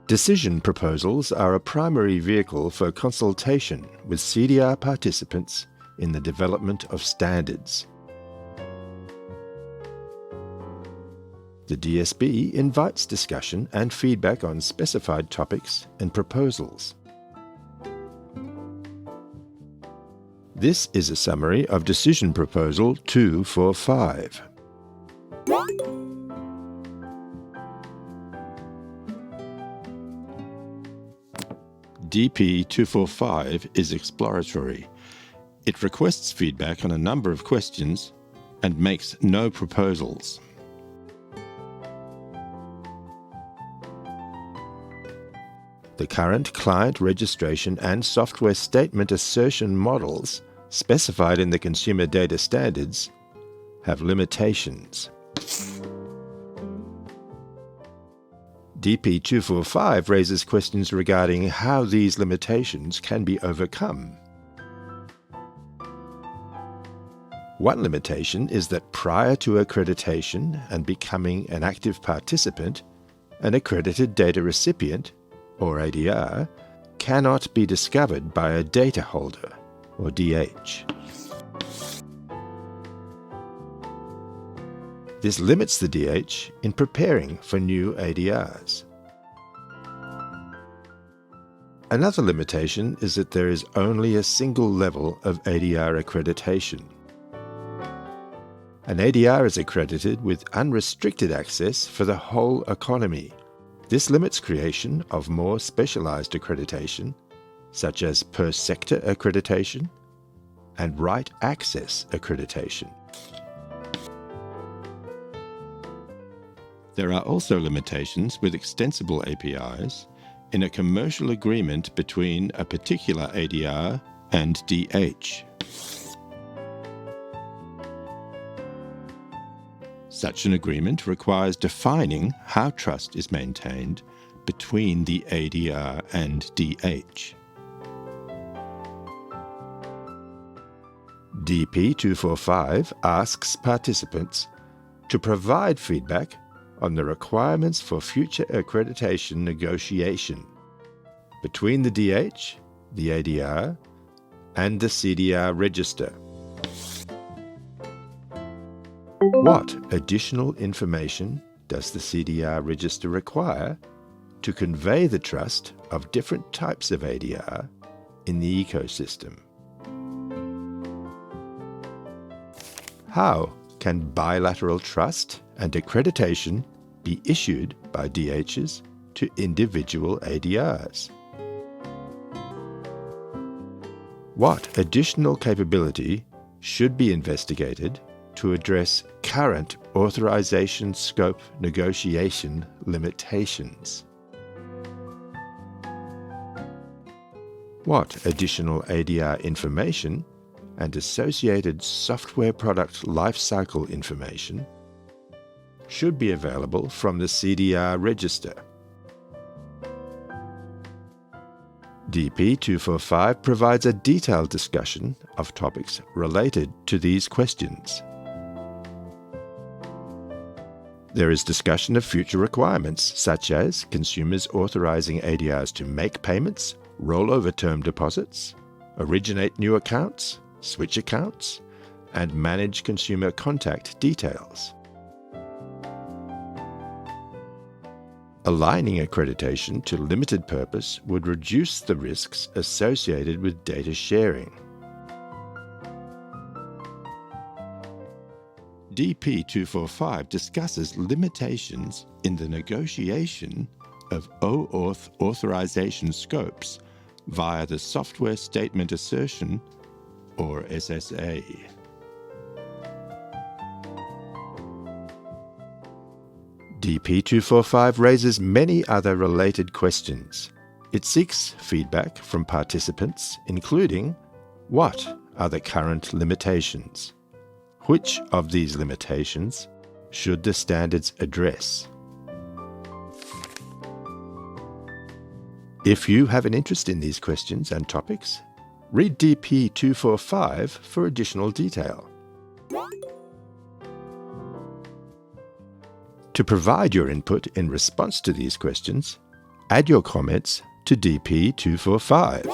Decision proposals are a primary vehicle for consultation with CDR participants in the development of standards. The DSB invites discussion and feedback on specified topics and proposals. This is a summary of Decision Proposal 245. DP 245 is exploratory. It requests feedback on a number of questions and makes no proposals. The current client registration and software statement assertion models specified in the Consumer Data Standards have limitations. DP 245 raises questions regarding how these limitations can be overcome. One limitation is that prior to accreditation and becoming an active participant, an Accredited Data Recipient, or ADR, cannot be discovered by a data holder, or DH. This limits the DH in preparing for new ADRs. Another limitation is that there is only a single level of ADR accreditation. An ADR is accredited with unrestricted access for the whole economy. This limits creation of more specialised accreditation, such as per-sector accreditation and right access accreditation. There are also limitations with extensible APIs in a commercial agreement between a particular ADR and DH. Such an agreement requires defining how trust is maintained between the ADR and DH. DP 245 asks participants to provide feedback on the requirements for future accreditation negotiation between the DH, the ADR, and the CDR register. What additional information does the CDR register require to convey the trust of different types of ADR in the ecosystem? How can bilateral trust and accreditation be issued by DHs to individual ADRs? What additional capability should be investigated to address current authorisation scope negotiation limitations? What additional ADR information and associated software product lifecycle information should be available from the CDR register? DP 245 provides a detailed discussion of topics related to these questions. There is discussion of future requirements, such as consumers authorising ADRs to make payments, roll over term deposits, originate new accounts, switch accounts, and manage consumer contact details. Aligning accreditation to limited purpose would reduce the risks associated with data sharing. DP 245 discusses limitations in the negotiation of OAuth authorization scopes via the Software Statement Assertion, or SSA. DP 245 raises many other related questions. It seeks feedback from participants, including: what are the current limitations? Which of these limitations should the standards address? If you have an interest in these questions and topics, read DP 245 for additional detail. To provide your input in response to these questions, Add your comments to DP245.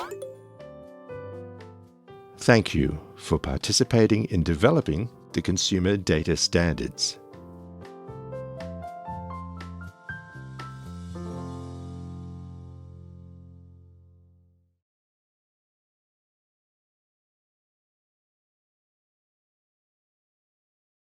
Thank you for participating in developing the Consumer Data Standards.